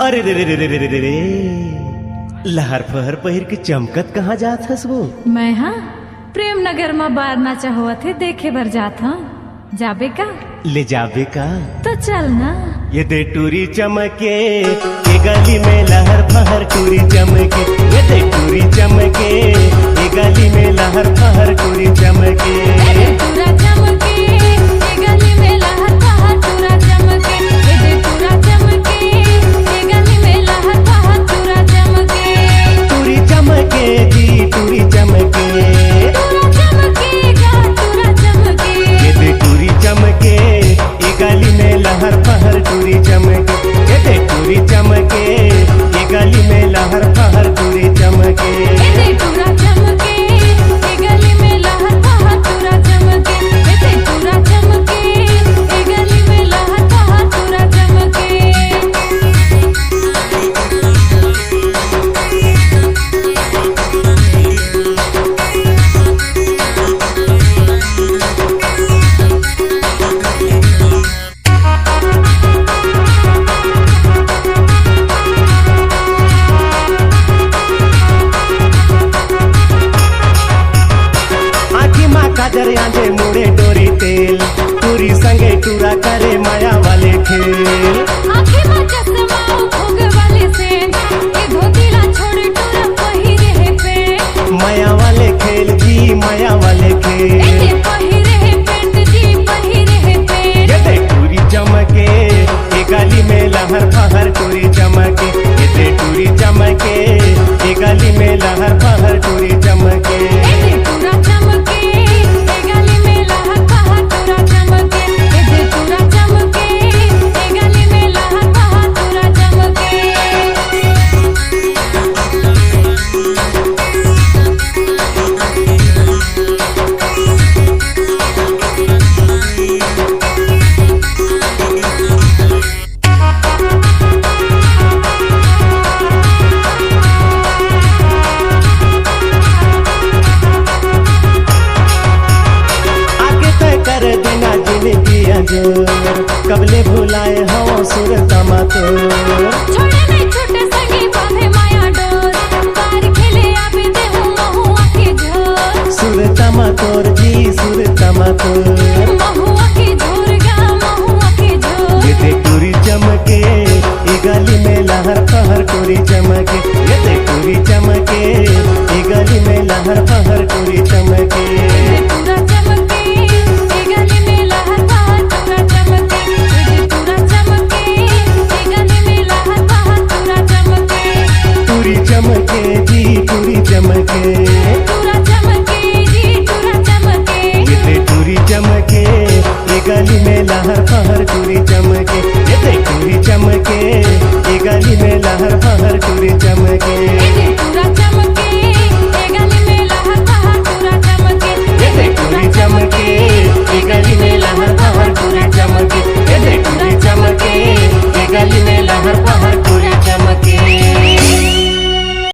अरे रे रे रे रे रे रे रे लहर फहर पहिर के चमकत कहाँ जात हस वो? मैं हाँ प्रेम नगर में बार नाचा हुआ थे देखे भर जात हाँ। जाबे का? ले जाबे का? तो चल ना। ये दे टूरी चमके ये गली में लहर फहर टूरी चमके, ये दे टूरी चमके ये गली में लहर फहर टूरी चमके। पूरा चमके ये गली में लहर फहर पूरा चमके, ये दे पूरा चमके ये गली में लहर फहर पूरा चमके। टूरी चमके जी टूरी चमके, पूरा चमकेगा पूरा चमके। ये दे टूरी चमके ये गली में लहर फहर टूरी चमके, ये दे टूरी चमके ये गली में लहर फहर टूरी चमके। ये दे पूरा चमके ये गली में लहर फहर पूरा चमके, ये दे पूरा चमके ये गली में लहर फहर पूरा चमके। काजर आंजे मुड़े डोरी तेल टूरी संगे टूरा करे माया वाले खेल। आँखें में चश्मा भोग वाले सेंट ये धोतीला छोड़ टूरा पहिरे है पेंट। माया वाले खेल जी माया वाले खेल। ये पहिरे है पेंट जी पहिरे है पेंट। ये दे टूरी चमके ये गली में लहर फहर टूरी चमके, ये दे टूरी चमके ये गली में लहर फहर टूरी चमके। ये दे पूरा चमके ये गली में लहर फहर पूरा चमके, ये दे पूरा चमके ये गली में लहर फहर पूरा चमके। कर देना जिंदगी अजोर कबले भुलाए हवा सूरत मातोर। छोड़े नहीं छोटे संगी बांधे माया डोर, पार खेले आबे दे हूँ महुआ के झोर। सूरत मातोर जी सूरत मातोर, महुआ के झोर गा महुआ के झोर। ये दे टूरी चमके ये गली में लहर फहर टूरी चमके, ये दे टूरी चमके ये गली में लहर फहर टूरी चमके। ये पूरा चमके ये गली में लहर फहर पूरा चमके, ये पूरा चमके ये गली में लहर फहर पूरा चमके। टूरी चमके जी टूरी चमके।